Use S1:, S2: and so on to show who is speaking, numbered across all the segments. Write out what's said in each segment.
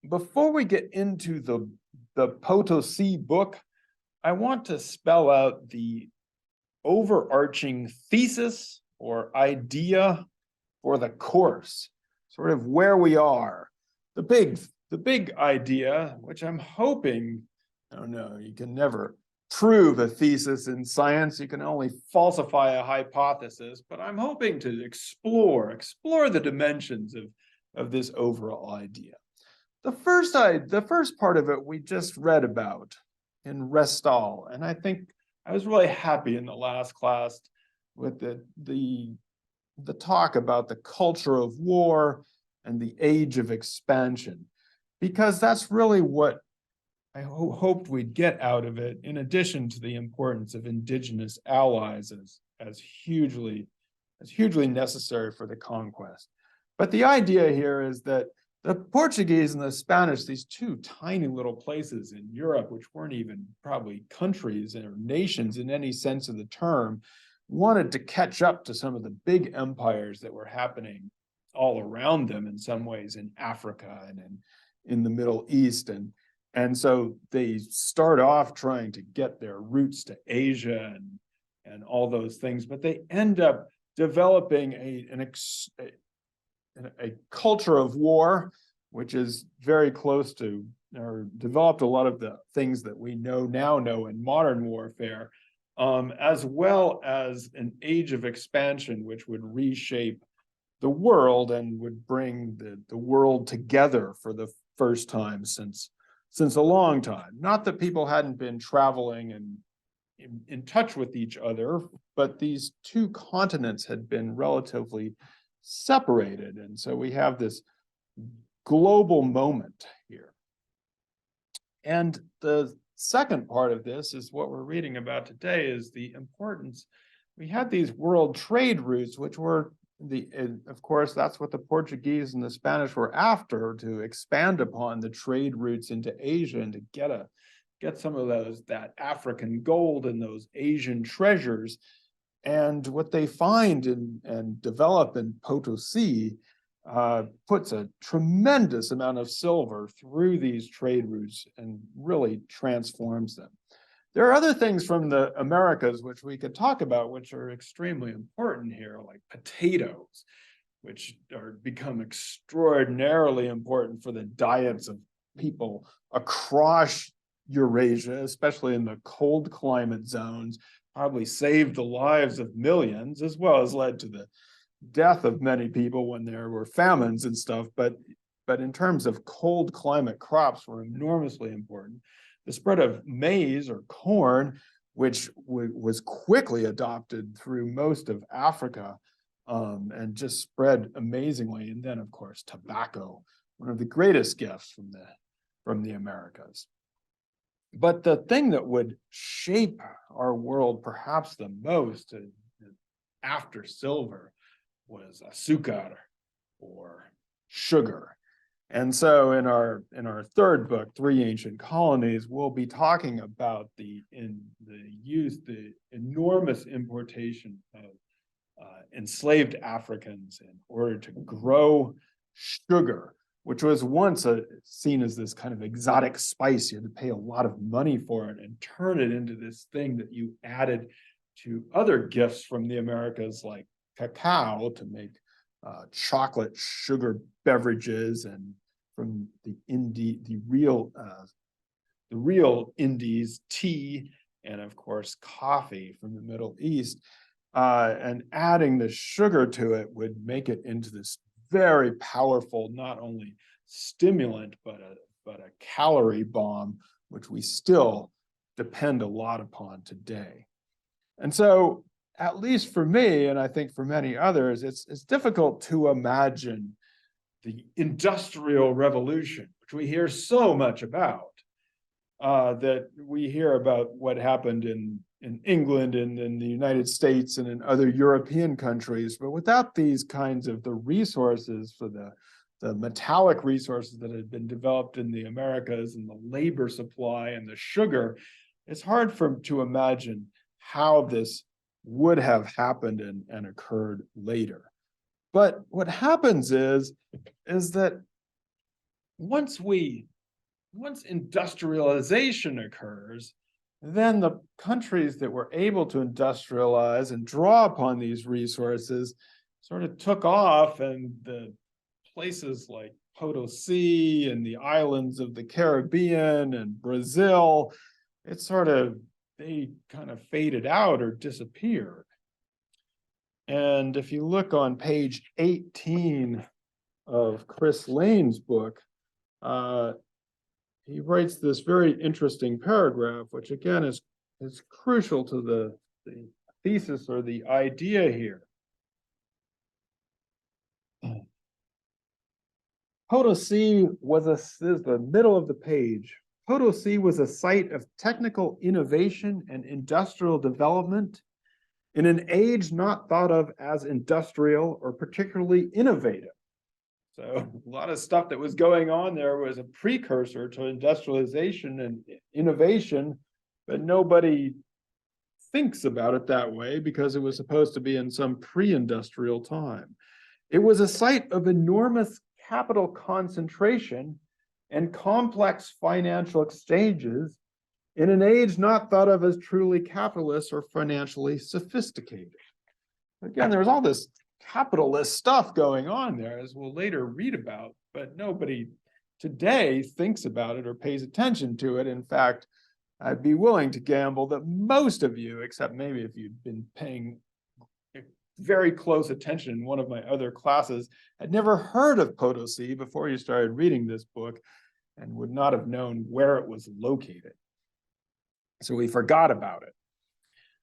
S1: before we get into the Potosí book, I want to spell out the overarching thesis or idea for the course, sort of where we are. The big idea, which I'm hoping, I don't know, you can never prove a thesis in science, you can only falsify a hypothesis, but I'm hoping to explore the dimensions of this overall idea. The first part of it we just read about in Restal, and I think I was really happy in the last class with the talk about the culture of war and the age of expansion, because that's really what I hoped we'd get out of it, in addition to the importance of indigenous allies as hugely necessary for the conquest. But the idea here is that the Portuguese and the Spanish, these two tiny little places in Europe, which weren't even probably countries or nations in any sense of the term, wanted to catch up to some of the big empires that were happening all around them, in some ways in Africa and in the Middle East. And so they start off trying to get their roots to Asia and all those things, but they end up developing a culture of war, which is very close to, or developed a lot of the things that we now know in modern warfare, as well as an age of expansion, which would reshape the world and would bring the world together for the first time since a long time. Not that people hadn't been traveling and in touch with each other, but these two continents had been relatively separated. And so we have this global moment here. And the second part of this is what we're reading about today, is the importance. We had these world trade routes, which were of course, that's what the Portuguese and the Spanish were after, to expand upon the trade routes into Asia and to get some of that African gold and those Asian treasures. And what they find and develop in Potosí puts a tremendous amount of silver through these trade routes and really transforms them. There are other things from the Americas which we could talk about, which are extremely important here, like potatoes, which become extraordinarily important for the diets of people across Eurasia, especially in the cold climate zones, probably saved the lives of millions, as well as led to the death of many people when there were famines and stuff. But in terms of cold climate crops, were enormously important. The spread of maize or corn, which was quickly adopted through most of Africa and just spread amazingly. And then, of course, tobacco, one of the greatest gifts from the Americas. But the thing that would shape our world perhaps the most after silver was azúcar, or sugar. And so in our third book, Three Ancient Colonies, we'll be talking about the enormous importation of enslaved Africans in order to grow sugar, which was once seen as this kind of exotic spice. You had to pay a lot of money for it and turn it into this thing that you added to other gifts from the Americas, like cacao, to make chocolate sugar beverages, and from the real Indies, tea, and of course coffee from the Middle East. And adding the sugar to it would make it into this very powerful, not only stimulant, but a calorie bomb, which we still depend a lot upon today. And so, at least for me, and I think for many others, it's difficult to imagine the Industrial Revolution, which we hear so much about, that we hear about what happened in England and in the United States and in other European countries, but without these kinds of the resources for the metallic resources that had been developed in the Americas, and the labor supply and the sugar, it's hard to imagine how this would have happened and occurred later. But what happens is that once industrialization occurs, then the countries that were able to industrialize and draw upon these resources sort of took off, and the places like Potosí and the islands of the Caribbean and Brazil, they kind of faded out or disappeared. And if you look on page 18 of Kris Lane's book, he writes this very interesting paragraph, which again is crucial to the thesis or the idea here. Potosí is the middle of the page. Potosí was a site of technical innovation and industrial development in an age not thought of as industrial or particularly innovative. So a lot of stuff that was going on there was a precursor to industrialization and innovation, but nobody thinks about it that way because it was supposed to be in some pre-industrial time. It was a site of enormous capital concentration and complex financial exchanges in an age not thought of as truly capitalist or financially sophisticated. Again, there was all this capitalist stuff going on there, as we'll later read about, but nobody today thinks about it or pays attention to it. In fact, I'd be willing to gamble that most of you, except maybe if you'd been paying very close attention in one of my other classes, had never heard of Potosí before you started reading this book and would not have known where it was located. So we forgot about it.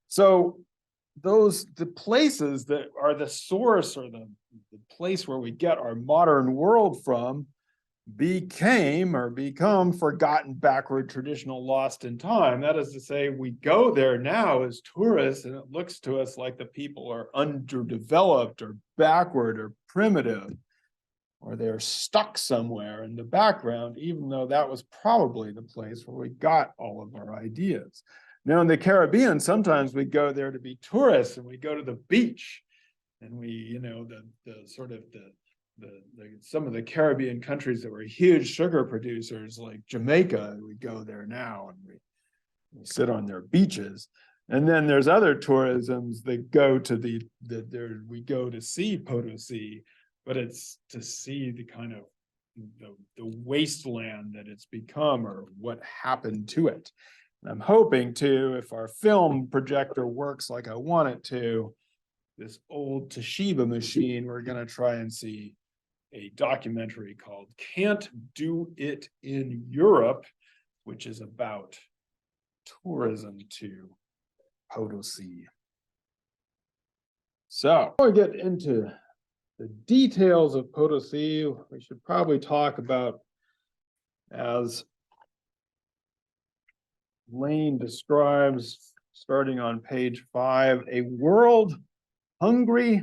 S1: So the places that are the source or the place where we get our modern world from become forgotten, backward, traditional, lost in time. That is to say, we go there now as tourists and it looks to us like the people are underdeveloped or backward or primitive, or they're stuck somewhere in the background, even though that was probably the place where we got all of our ideas. Now in the Caribbean, sometimes we go there to be tourists and we go to the beach and we, some of the Caribbean countries that were huge sugar producers like Jamaica, we go there now and we sit on their beaches. And then there's other tourisms that go to we go to see Potosí, but it's to see the kind of the wasteland that it's become or what happened to it. And I'm hoping to, if our film projector works like I want it to, this old Toshiba machine, we're going to try and see a documentary called Can't Do It in Europe, which is about tourism to Potosí. So before we get into the details of Potosí, we should probably talk about, as Lane describes, starting on page 5, a world hungry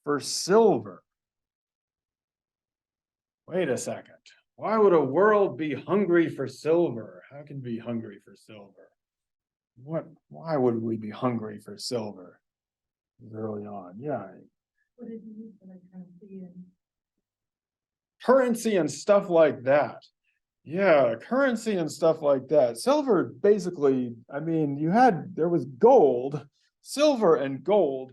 S1: for silver. Wait a second. Why would a world be hungry for silver? How can it be hungry for silver? Why would we be hungry for silver early on? Yeah.
S2: What did you use for like
S1: currency and stuff like that? Yeah, currency and stuff like that. Silver, basically, I mean, there was gold, silver and gold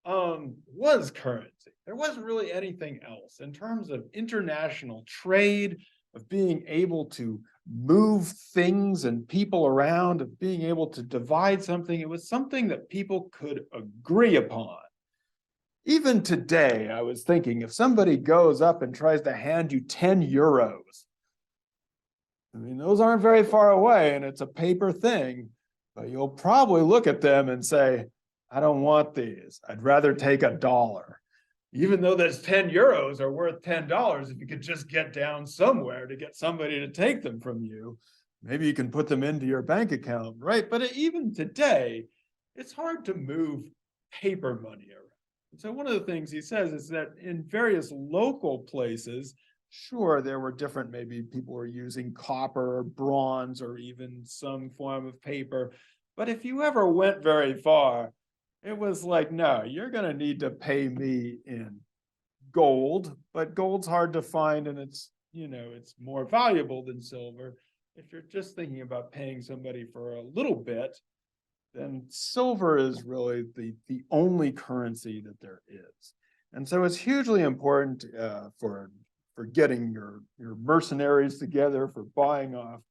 S1: was currency. There wasn't really anything else in terms of international trade, of being able to move things and people around, of being able to divide something. It was something that people could agree upon. Even today, I was thinking, if somebody goes up and tries to hand you 10 euros, I mean, those aren't very far away and it's a paper thing, but you'll probably look at them and say, I don't want these. I'd rather take $1. Even though those 10 euros are worth $10, if you could just get down somewhere to get somebody to take them from you, maybe you can put them into your bank account, right? But even today, it's hard to move paper money around. So one of the things he says is that in various local places, sure, there were different, maybe people were using copper or bronze or even some form of paper. But if you ever went very far, it was like, no, you're going to need to pay me in gold, but gold's hard to find and it's it's more valuable than silver. If you're just thinking about paying somebody for a little bit, then silver is really the only currency that there is. And so it's hugely important for getting your mercenaries together, for buying off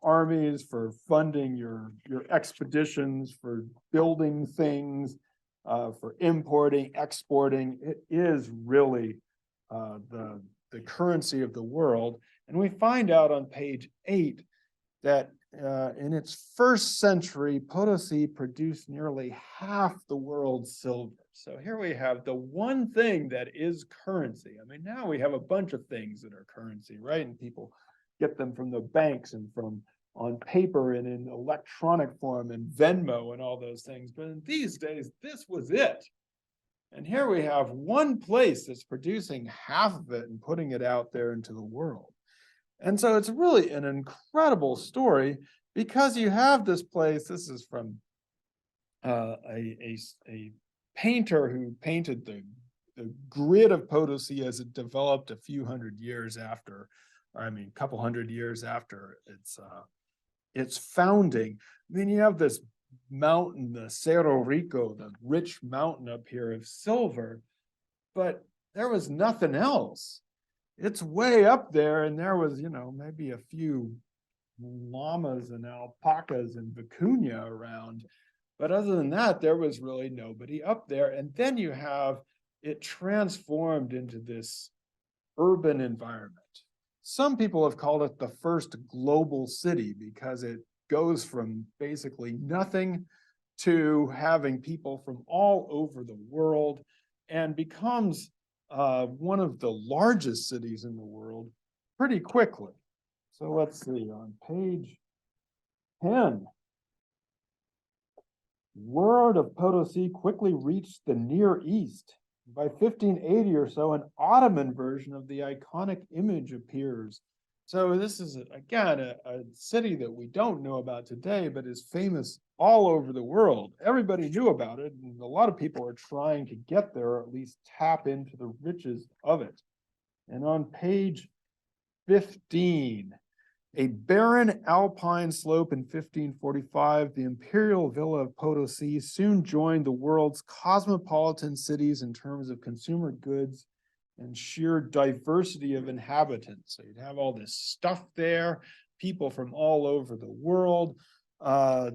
S1: armies, for funding your expeditions, for building things, for importing, exporting. It is really the currency of the world. And we find out on page 8 that in its first century, Potosí produced nearly half the world's silver. So here we have the one thing that is currency. I mean, now we have a bunch of things that are currency, right? And people get them from the banks and from on paper and in electronic form and Venmo and all those things. But in these days, this was it. And here we have one place that's producing half of it and putting it out there into the world. And so it's really an incredible story because you have this place. This is from a painter who painted the grid of Potosí as it developed a few hundred years after, or I mean, a couple hundred years after its founding. I mean, you have this mountain, the Cerro Rico, the rich mountain up here of silver, but there was nothing else. It's way up there, and there was, maybe a few llamas and alpacas and vicuña around. But other than that, there was really nobody up there. And then you have it transformed into this urban environment. Some people have called it the first global city because it goes from basically nothing to having people from all over the world and becomes one of the largest cities in the world pretty quickly. So let's see, on page 10, word of Potosí quickly reached the Near East. By 1580 or so, an Ottoman version of the iconic image appears. So this is, again, a city that we don't know about today, but is famous all over the world. Everybody knew about it, and a lot of people are trying to get there, or at least tap into the riches of it. And on page 15, a barren alpine slope in 1545, the imperial villa of Potosí soon joined the world's cosmopolitan cities in terms of consumer goods and sheer diversity of inhabitants. So you'd have all this stuff there, people from all over the world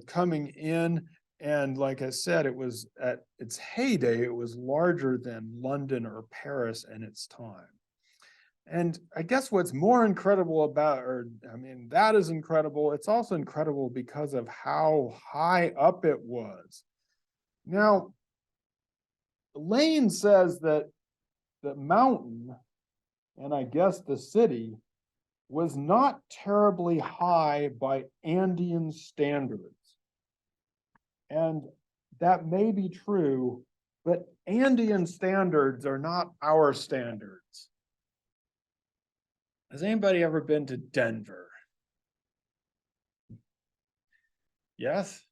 S1: coming in. And like I said, it was at its heyday, it was larger than London or Paris in its time. And I guess what's more incredible about, that is incredible. It's also incredible because of how high up it was. Now, Lane says that the mountain, and I guess the city, was not terribly high by Andean standards. And that may be true, but Andean standards are not our standards. Has anybody ever been to Denver? Yes?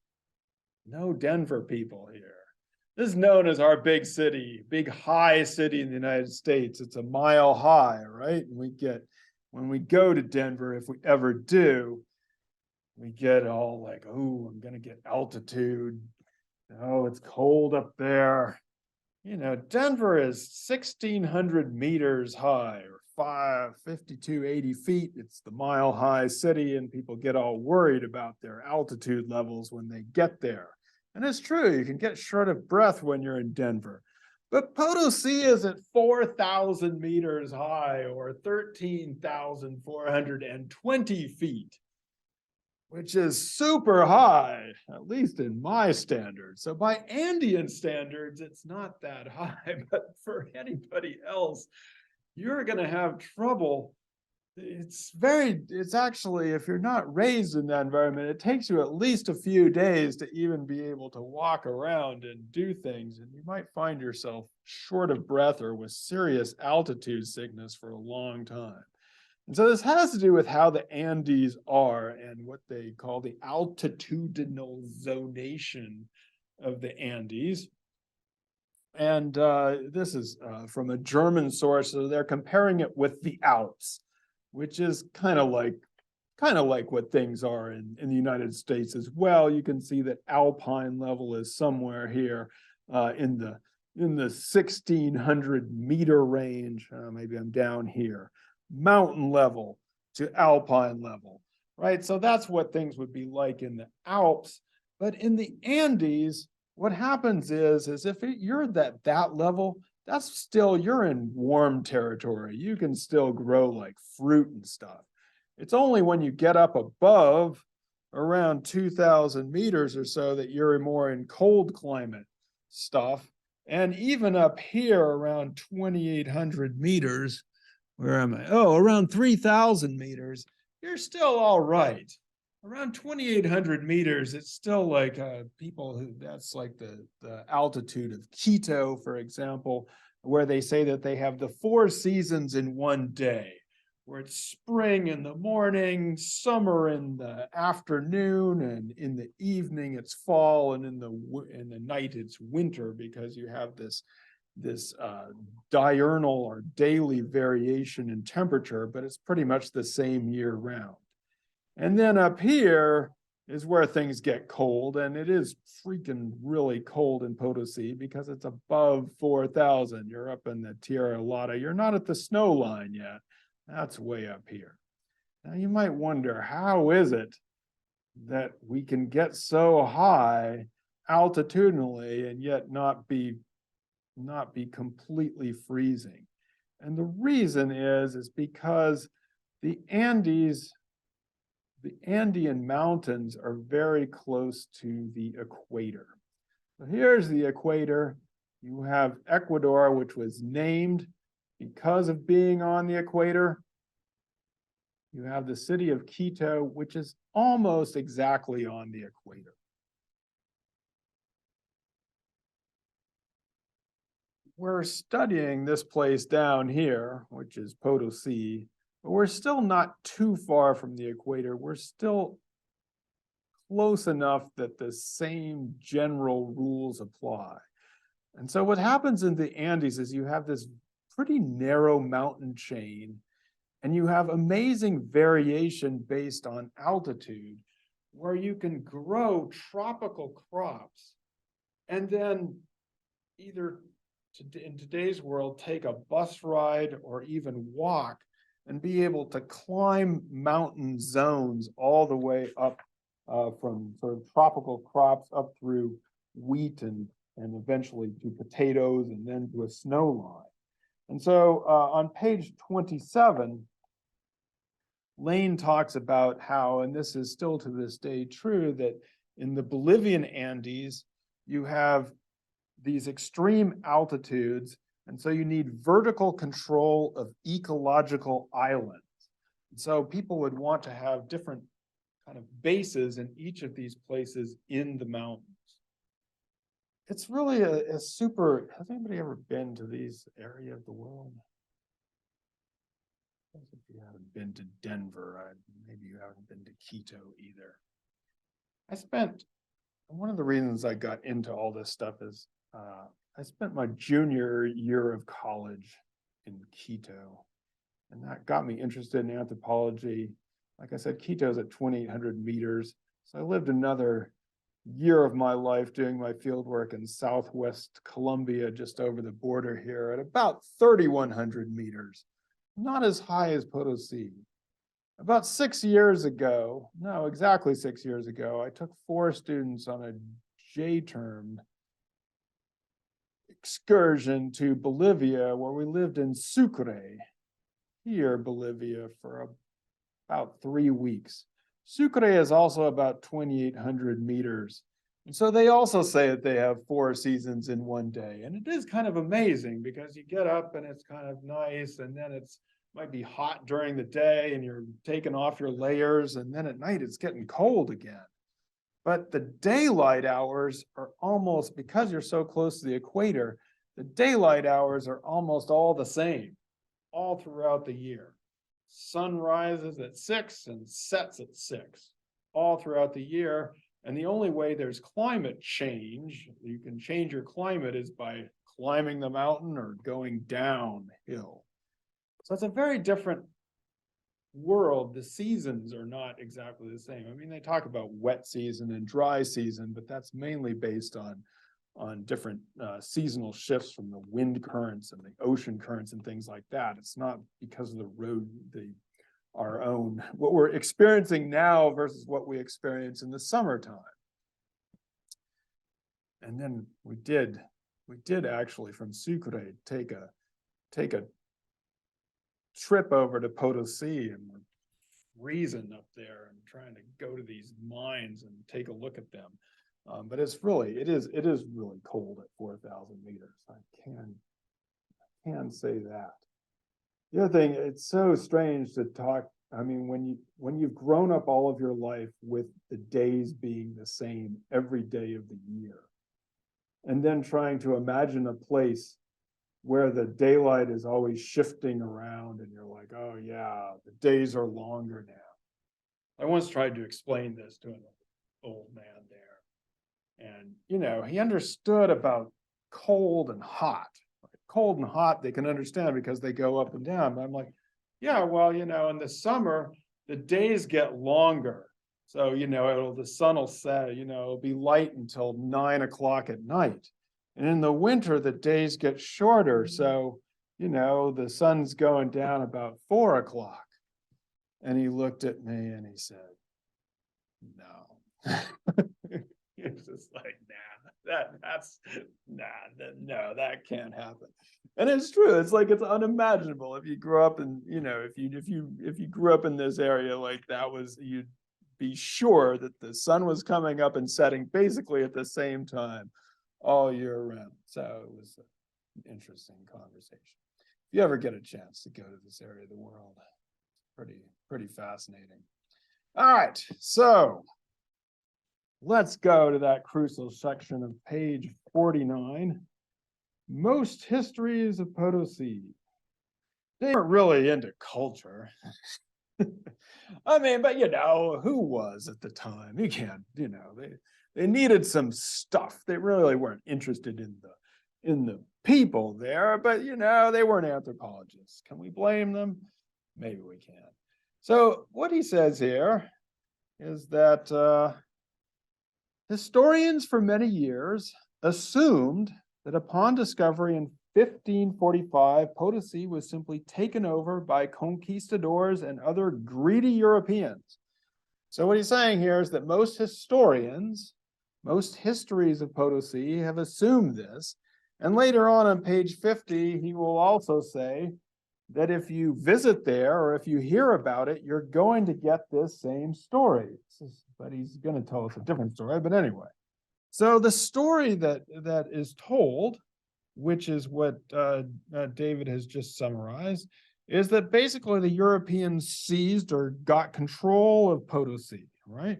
S1: No Denver people here. This is known as our big city, big high city in the United States. It's a mile high, right? And when we go to Denver, if we ever do, we get all like, oh, I'm gonna get altitude. Oh, it's cold up there. Denver is 1,600 meters high, or 5,580 feet. It's the mile high city, and people get all worried about their altitude levels when they get there. And it's true, you can get short of breath when you're in Denver. But Potosí is at 4,000 meters high, or 13,420 feet, which is super high, at least in my standards. So by Andean standards, it's not that high, but for anybody else, you're going to have trouble. It's actually, if you're not raised in that environment, it takes you at least a few days to even be able to walk around and do things. And you might find yourself short of breath or with serious altitude sickness for a long time. And so this has to do with how the Andes are and what they call the altitudinal zonation of the Andes. And this is from a German source, so they're comparing it with the Alps, which is kind of like what things are in the United States as well. You can see that alpine level is somewhere here in the 1,600-meter range. Maybe I'm down here. Mountain level to alpine level, right? So that's what things would be like in the Alps. But in the Andes, what happens is if you're at that level, that's still, you're in warm territory. You can still grow like fruit and stuff. It's only when you get up above around 2,000 meters or so that you're more in cold climate stuff. And even up here around 2,800 meters, where am I? Oh, around 3,000 meters, you're still all right. Around 2,800 meters, it's still like people who, that's like the altitude of Quito, for example, where they say that they have the 4 seasons in one day, where it's spring in the morning, summer in the afternoon, and in the evening it's fall, and in the night it's winter, because you have this diurnal or daily variation in temperature, but it's pretty much the same year round. And then up here is where things get cold, and it is freaking really cold in Potosí because it's above 4,000. You're up in the Tierra Alada. You're not at the snow line yet. That's way up here. Now you might wonder, how is it that we can get so high altitudinally and yet not be completely freezing? And the reason is because the Andes, the Andean mountains are very close to the equator. So here's the equator. You have Ecuador, which was named because of being on the equator. You have the city of Quito, which is almost exactly on the equator. We're studying this place down here, which is Potosí, but we're still not too far from the equator. We're still close enough that the same general rules apply. And so what happens in the Andes is you have this pretty narrow mountain chain, and you have amazing variation based on altitude, where you can grow tropical crops and then either in today's world take a bus ride or even walk and be able to climb mountain zones all the way up from sort of tropical crops up through wheat and eventually to potatoes and then to a snow line. And so on page 27, Lane talks about how, and this is still to this day true, that in the Bolivian Andes, you have these extreme altitudes, and so you need vertical control of ecological islands. And so people would want to have different kind of bases in each of these places in the mountains. It's really a super, has anybody ever been to these areas of the world? If you haven't been to Denver, maybe you haven't been to Quito either. One of the reasons I got into all this stuff is I spent my junior year of college in Quito, and that got me interested in anthropology. Like I said, Quito is at 2,800 meters. So I lived another year of my life doing my field work in Southwest Colombia, just over the border here at about 3,100 meters, not as high as Potosí. About 6 years ago, no, exactly 6 years ago, I took 4 students on a J-term excursion to Bolivia, where we lived in Sucre, here, Bolivia, for about 3 weeks. Sucre is also about 2,800 meters. And so they also say that they have 4 seasons in one day. And it is kind of amazing because you get up and it's kind of nice, and then it's might be hot during the day and you're taking off your layers, and then at night it's getting cold again. But the daylight hours are almost, because you're so close to the equator, the daylight hours are almost all the same all throughout the year. Sun rises at 6 and sets at 6 all throughout the year. And the only way there's climate change, you can change your climate, is by climbing the mountain or going downhill. So it's a very different world. The seasons are not exactly the same. I mean, they talk about wet season and dry season, but that's mainly based on different seasonal shifts from the wind currents and the ocean currents and things like that. It's not because of the road, our own, what we're experiencing now versus what we experience in the summertime. And then we did actually from Sucre take a trip over to Potosí, and we're freezing up there and trying to go to these mines and take a look at them. But it is really cold at 4,000 meters. I can say that. The other thing, it's so strange to talk. I mean, when you've grown up all of your life with the days being the same every day of the year, and then trying to imagine a place where the daylight is always shifting around and you're like, oh yeah, the days are longer now. I once tried to explain this to an old man there. And, he understood about cold and hot. Cold and hot, they can understand because they go up and down. But I'm like, yeah, well, in the summer, the days get longer. So, the sun will set, it'll be light until 9 o'clock at night. And in the winter, the days get shorter. So, the sun's going down about 4 o'clock. And he looked at me and he said, no. It's just like, no, that can't happen. And it's true. It's like, it's unimaginable. If you grew up in, if you grew up in this area, like you'd be sure that the sun was coming up and setting basically at the same time all year round. So it was an interesting conversation. If you ever get a chance to go to this area of the world, pretty fascinating. All right, so let's go to that crucial section of page 49. Most histories of Potosí. They weren't really into culture. I mean, but who was at the time? You can't, they needed some stuff. They really weren't interested in the people there, but they weren't anthropologists. Can we blame them? Maybe we can. So what he says here is that historians for many years assumed that upon discovery in 1545, Potosí was simply taken over by conquistadors and other greedy Europeans. So what he's saying here is that most historians, most histories of Potosí have assumed this. And later on page 50, he will also say that if you visit there or if you hear about it, you're going to get this same story. But he's going to tell us a different story. But anyway, so the story that is told, which is what David has just summarized, is that basically the Europeans seized or got control of Potosí, right?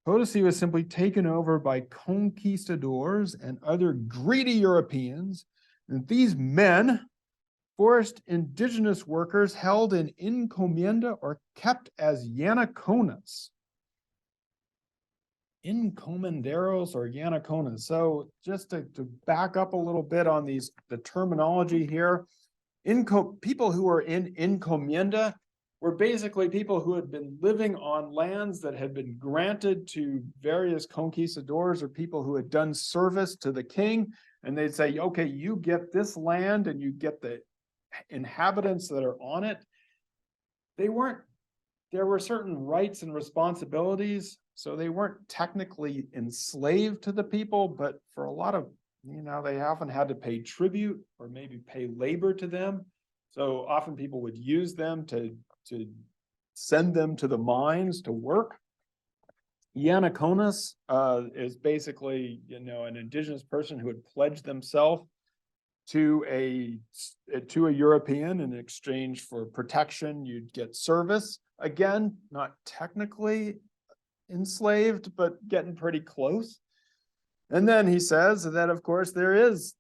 S1: Potosí was simply taken over by conquistadors and other greedy Europeans, and these men forced indigenous workers held in encomienda or kept as yanaconas. Encomenderos or yanaconas. So just to back up a little bit on the terminology here, people who were in encomienda were basically people who had been living on lands that had been granted to various conquistadors or people who had done service to the king. And they'd say, okay, you get this land and you get the inhabitants that are on it. There were certain rights and responsibilities. So they weren't technically enslaved to the people, but for a lot of, they often had to pay tribute or maybe pay labor to them. So often people would use them to send them to the mines to work. Yanaconas is basically, an indigenous person who had pledged themselves to a European in exchange for protection. You'd get service. Again, not technically enslaved, but getting pretty close. And then he says that, of course, most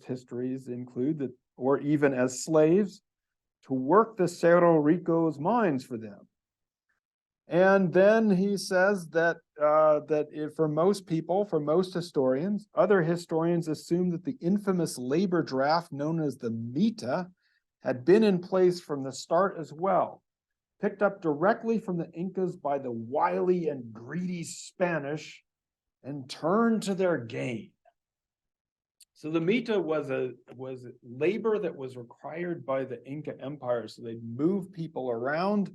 S1: histories include that, or even as slaves, to work the Cerro Rico's mines for them. And then he says that for most people, for most historians, other historians assume that the infamous labor draft known as the mita had been in place from the start as well, picked up directly from the Incas by the wily and greedy Spanish and turned to their gain. So the mita was labor that was required by the Inca Empire. So they'd move people around,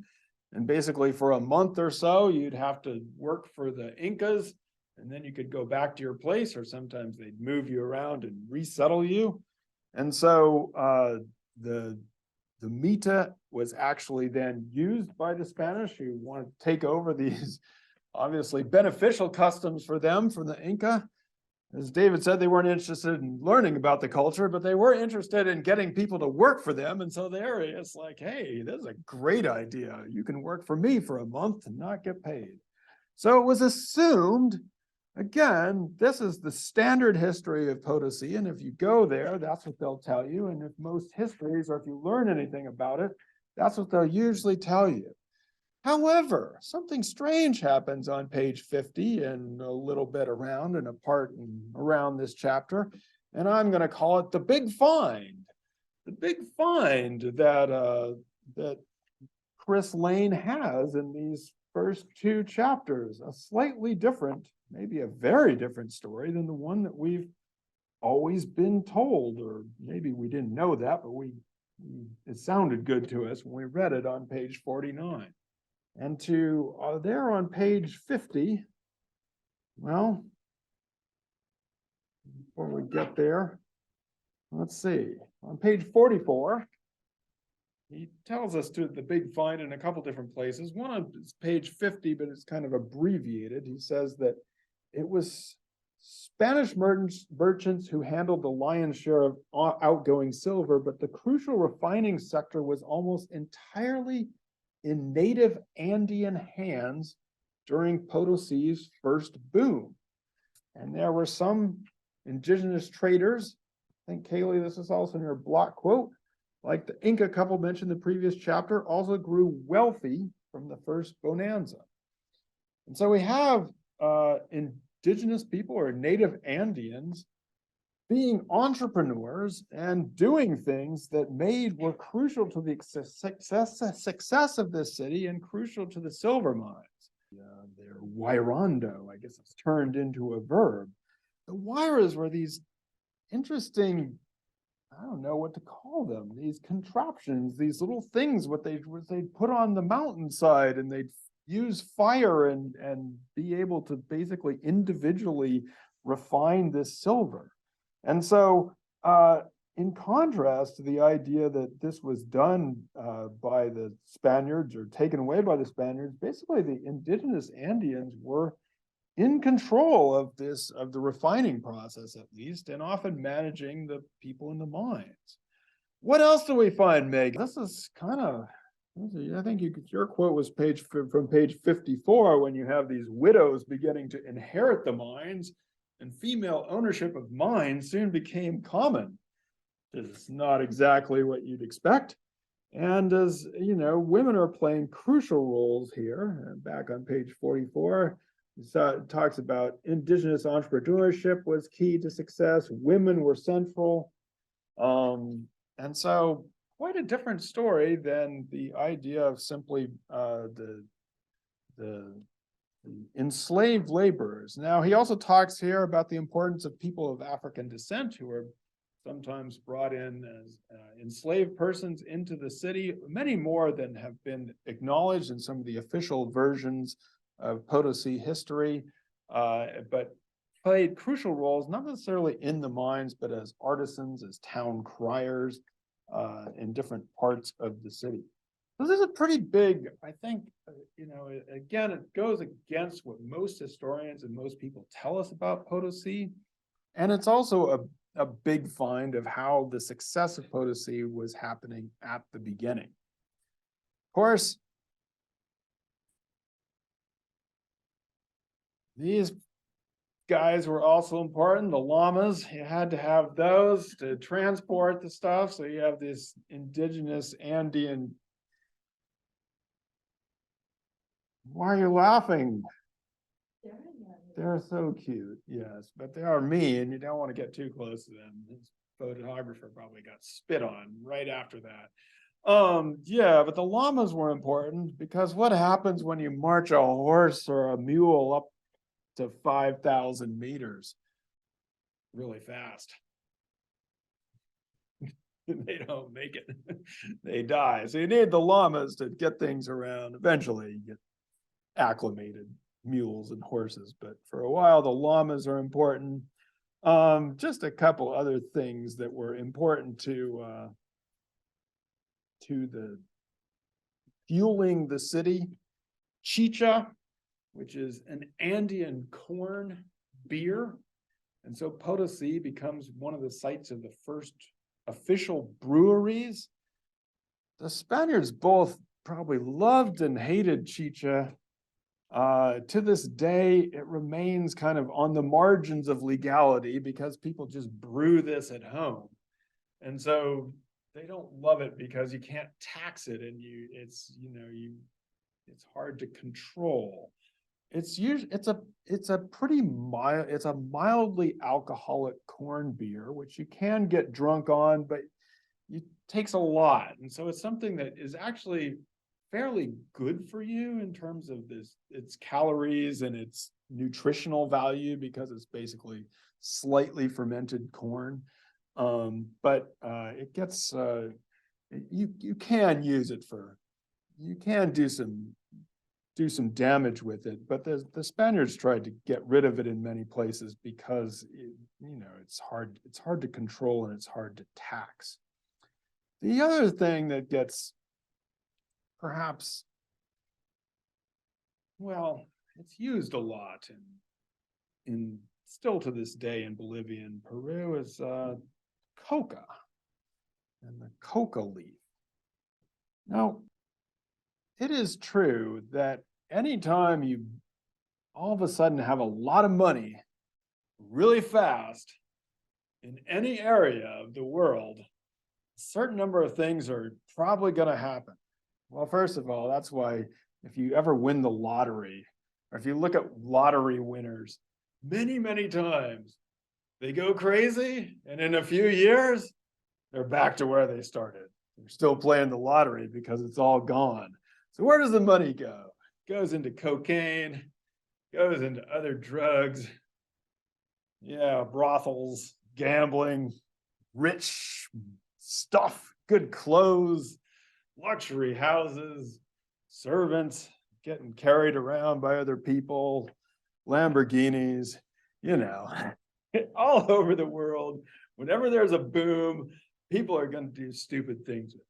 S1: and basically for a month or so, you'd have to work for the Incas, and then you could go back to your place, or sometimes they'd move you around and resettle you. And so the mita was actually then used by the Spanish, who wanted to take over these obviously beneficial customs for them from the Inca. As David said, they weren't interested in learning about the culture, but they were interested in getting people to work for them. And so there it's like, hey, this is a great idea. You can work for me for a month and not get paid. So it was assumed, again, this is the standard history of Potosí. And if you go there, that's what they'll tell you. And if most histories, or if you learn anything about it, that's what they'll usually tell you. However, something strange happens on page 50 and a little bit around and a part around this chapter, and I'm going to call it the big find. The big find that Kris Lane has in these first two chapters, a slightly different, maybe a very different story than the one that we've always been told, or maybe we didn't know that, but it sounded good to us when we read it on page 49. And to there on page 50, well, before we get there, let's see, on page 44, he tells us to the big find in a couple different places. One on page 50, but it's kind of abbreviated. He says that it was Spanish merchants who handled the lion's share of outgoing silver, but the crucial refining sector was almost entirely in native Andean hands during Potosí's first boom. And there were some indigenous traders, I think, Kaylee, this is also in your block quote, like the Inca couple mentioned in the previous chapter, also grew wealthy from the first bonanza. And so we have indigenous people, or native Andeans, being entrepreneurs and doing things that were crucial to the success of this city and crucial to the silver mines. Their wairando, I guess it's turned into a verb. The wairas were these interesting, I don't know what to call them, these contraptions, these little things, what they'd put on the mountainside, and they'd use fire and be able to basically individually refine this silver. And so in contrast to the idea that this was done by the Spaniards or taken away by the Spaniards, basically the indigenous Andeans were in control of the refining process, at least, and often managing the people in the mines. What else do we find, Meg? This is kind of, I think your quote was from page 54, when you have these widows beginning to inherit the mines, and female ownership of mines soon became common. It's not exactly what you'd expect. And as you know, women are playing crucial roles here. Back on page 44, it talks about indigenous entrepreneurship was key to success. Women were central. And so quite a different story than the idea of simply the enslaved laborers. Now, he also talks here about the importance of people of African descent who are sometimes brought in as enslaved persons into the city, many more than have been acknowledged in some of the official versions of Potosí history, but played crucial roles, not necessarily in the mines, but as artisans, as town criers in different parts of the city. So this is a pretty big, I think, again, it goes against what most historians and most people tell us about Potosí. And it's also a big find of how the success of Potosí was happening at the beginning. Of course, these guys were also important. The llamas, you had to have those to transport the stuff. So you have this indigenous Andean Why are you laughing?
S2: They're in there.
S1: They're so cute, yes, but they are mean. You don't want to get too close to them. This photographer probably got spit on right after that. Yeah, but the llamas were important because what happens when you march a horse or a mule up to 5,000 meters really fast? They don't make it. They die. So you need the llamas to get things around. Eventually, you get acclimated mules and horses, but for a while the llamas are important. Just a couple other things that were important to the fueling the city. Chicha, which is an Andean corn beer. And so Potosí becomes one of the sites of the first official breweries. The Spaniards both probably loved and hated chicha. To this day, it remains kind of on the margins of legality because people just brew this at home. And so they don't love it because you can't tax it and it's hard to control. It's a pretty mild, it's a mildly alcoholic corn beer, which you can get drunk on, but it takes a lot. And so it's something that is actually fairly good for you in terms of its calories and its nutritional value because it's basically slightly fermented corn. But it gets you can use it you can do some damage with it, but the Spaniards tried to get rid of it in many places because it's hard to control and it's hard to tax. The other thing that gets perhaps, well, it's used a lot in still to this day in Bolivia and Peru is coca and the coca leaf. Now, it is true that anytime you all of a sudden have a lot of money really fast in any area of the world, a certain number of things are probably going to happen. Well, first of all, that's why if you ever win the lottery, or if you look at lottery winners, many, many times they go crazy, and in a few years, they're back to where they started. They're still playing the lottery because it's all gone. So where does the money go? It goes into cocaine, goes into other drugs, brothels, gambling, rich stuff, good clothes, luxury houses, servants getting carried around by other people, Lamborghinis, all over the world. Whenever there's a boom, people are going to do stupid things with it.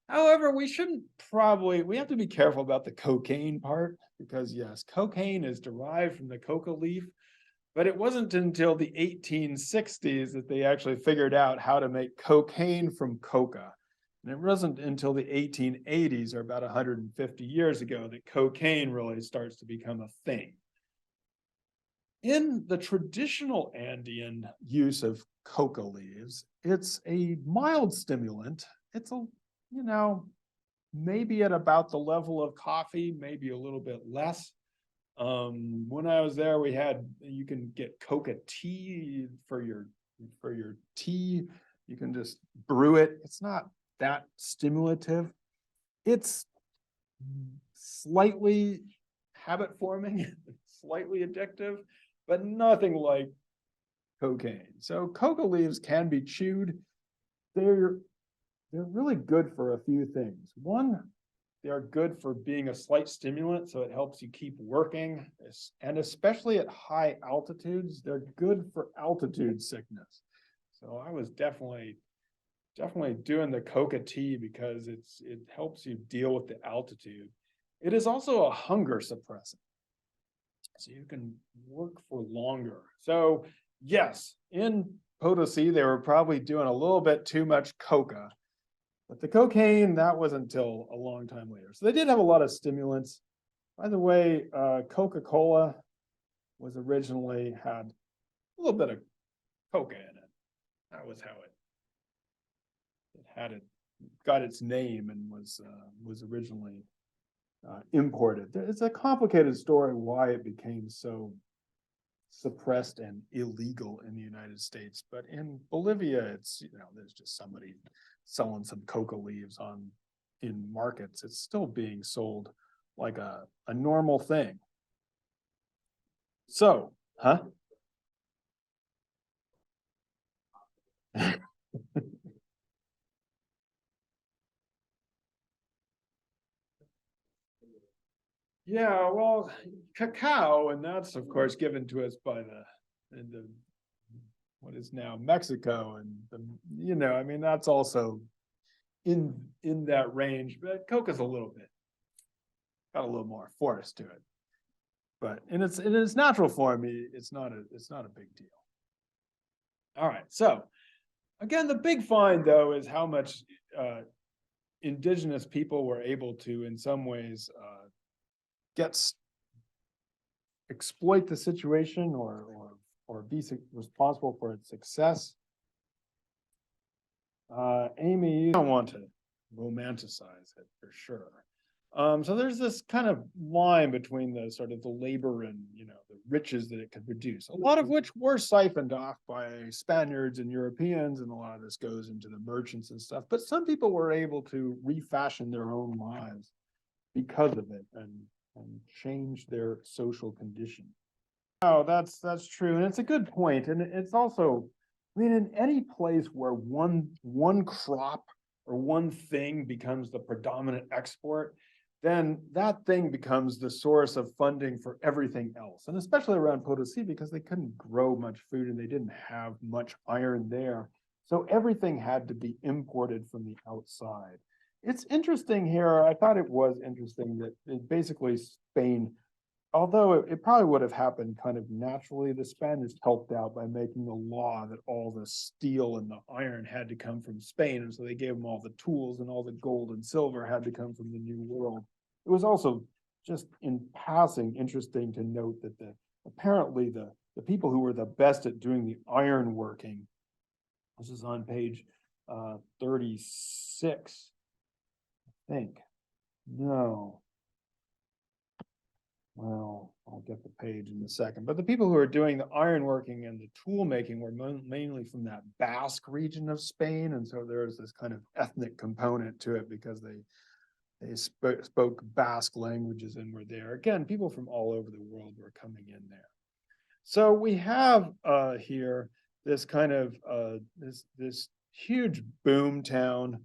S1: However, we have to be careful about the cocaine part because yes, cocaine is derived from the coca leaf, but it wasn't until the 1860s that they actually figured out how to make cocaine from coca. And it wasn't until the 1880s, or about 150 years ago, that cocaine really starts to become a thing. In the traditional Andean use of coca leaves, it's a mild stimulant. It's maybe at about the level of coffee, maybe a little bit less. When I was there, you can get coca tea for your tea. You can just brew it. It's not that stimulative. It's slightly habit forming, slightly addictive, but nothing like cocaine. So coca leaves can be chewed. They're really good for a few things. One, they're good for being a slight stimulant, so it helps you keep working, and especially at high altitudes, they're good for altitude sickness. So I was definitely doing the coca tea because it helps you deal with the altitude. It is also a hunger suppressant, so you can work for longer. So yes, in Potosí, they were probably doing a little bit too much coca, but the cocaine, that wasn't until a long time later. So they did have a lot of stimulants. By the way, Coca-Cola was originally had a little bit of coca in it. That was how it got its name and was originally imported. It's a complicated story why it became so suppressed and illegal in the United States, but in Bolivia, it's, there's just somebody selling some coca leaves in markets. It's still being sold like a normal thing. So, huh? Yeah, well, cacao, and that's of course given to us by the what is now Mexico, and I mean, that's also in that range, but coca's a little bit got a little more force to it. But in its natural form, it's not a big deal. All right, so again, the big find though is how much indigenous people were able to, in some ways, exploit the situation or be responsible for its success. Amy, you don't want to romanticize it for sure. So there's this kind of line between the sort of the labor and the riches that it could produce, a lot of which were siphoned off by Spaniards and Europeans, and a lot of this goes into the merchants and stuff. But some people were able to refashion their own lives because of it and change their social condition. Oh, that's true, and it's a good point, and it's also, I mean, in any place where one crop or one thing becomes the predominant export, then that thing becomes the source of funding for everything else. And especially around Potosí, because they couldn't grow much food and they didn't have much iron there. So everything had to be imported from the outside. It's interesting here. I thought it was interesting that basically Spain, although it probably would have happened kind of naturally, the Spanish helped out by making a law that all the steel and the iron had to come from Spain. And so they gave them all the tools, and all the gold and silver had to come from the New World. It was also, just in passing, interesting to note that apparently the people who were the best at doing the iron working, this is on page 36, I think. No. Well, I'll get the page in a second. But the people who are doing the ironworking and the tool making were mainly from that Basque region of Spain. And so there's this kind of ethnic component to it because they spoke Basque languages and were there. Again, people from all over the world were coming in there. So we have here this kind of this huge boom town,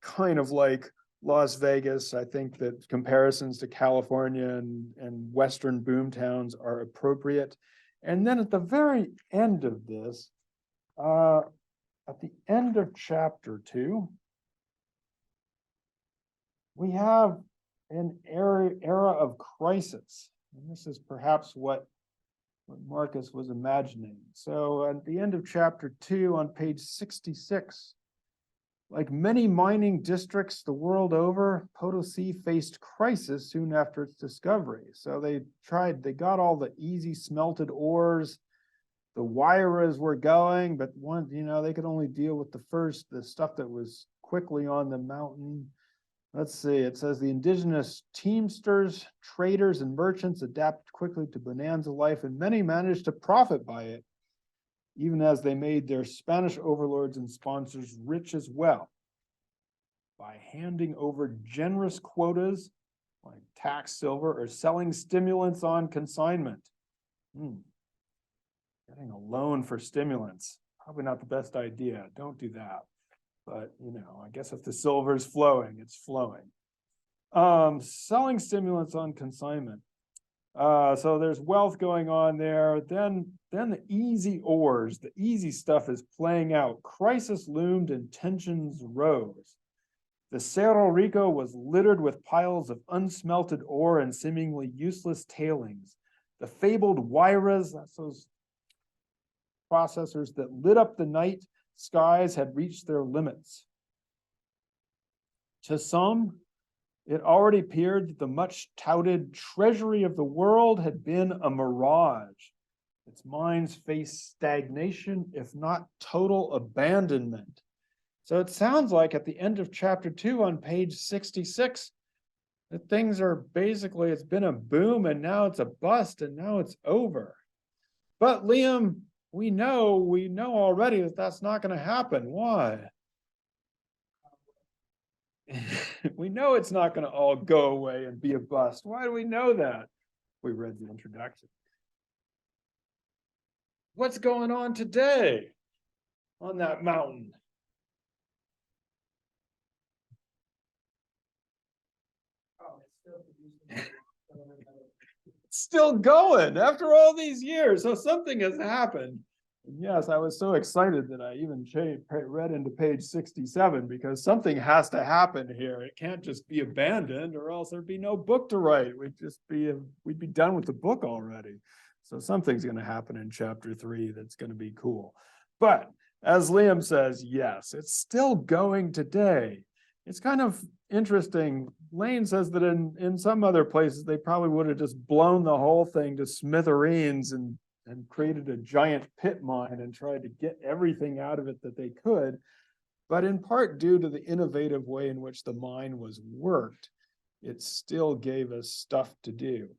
S1: kind of like Las Vegas. I think that comparisons to California and Western boom towns are appropriate. And then at the very end of this, at the end of chapter 2, we have an era of crisis. And this is perhaps what Marcus was imagining. So at the end of chapter 2 on page 66, like many mining districts the world over, Potosí faced crisis soon after its discovery. So they got all the easy smelted ores, the wiras were going, but they could only deal with the stuff that was quickly on the mountain. Let's see, it says the indigenous teamsters, traders, and merchants adapted quickly to bonanza life, and many managed to profit by it, even as they made their Spanish overlords and sponsors rich as well, by handing over generous quotas like tax silver or selling stimulants on consignment. Getting a loan for stimulants, probably not the best idea. Don't do that. But, I guess if the silver is flowing, it's flowing. Selling stimulants on consignment. So there's wealth going on there. Then the easy ores, the easy stuff is playing out. Crisis loomed and tensions rose. The Cerro Rico was littered with piles of unsmelted ore and seemingly useless tailings. The fabled Huayras, that's those processors that lit up the night skies, had reached their limits. To some, it already appeared that the much touted treasury of the world had been a mirage. Its mines faced stagnation, if not total abandonment. So it sounds like at the end of chapter 2 on page 66, that things are basically, it's been a boom and now it's a bust and now it's over. But Liam, we know already that that's not going to happen. Why? We know it's not going to all go away and be a bust. Why do we know that? We read the introduction. What's going on today on that mountain? It's still going after all these years. So something has happened. And yes, I was so excited that I even read into page 67 because something has to happen here. It can't just be abandoned or else there'd be no book to write. We'd be done with the book already. So something's going to happen in chapter 3 that's going to be cool. But as Liam says, yes, it's still going today. It's kind of interesting. Lane says that in some other places, they probably would have just blown the whole thing to smithereens and created a giant pit mine and tried to get everything out of it that they could. But in part due to the innovative way in which the mine was worked, it still gave us stuff to do.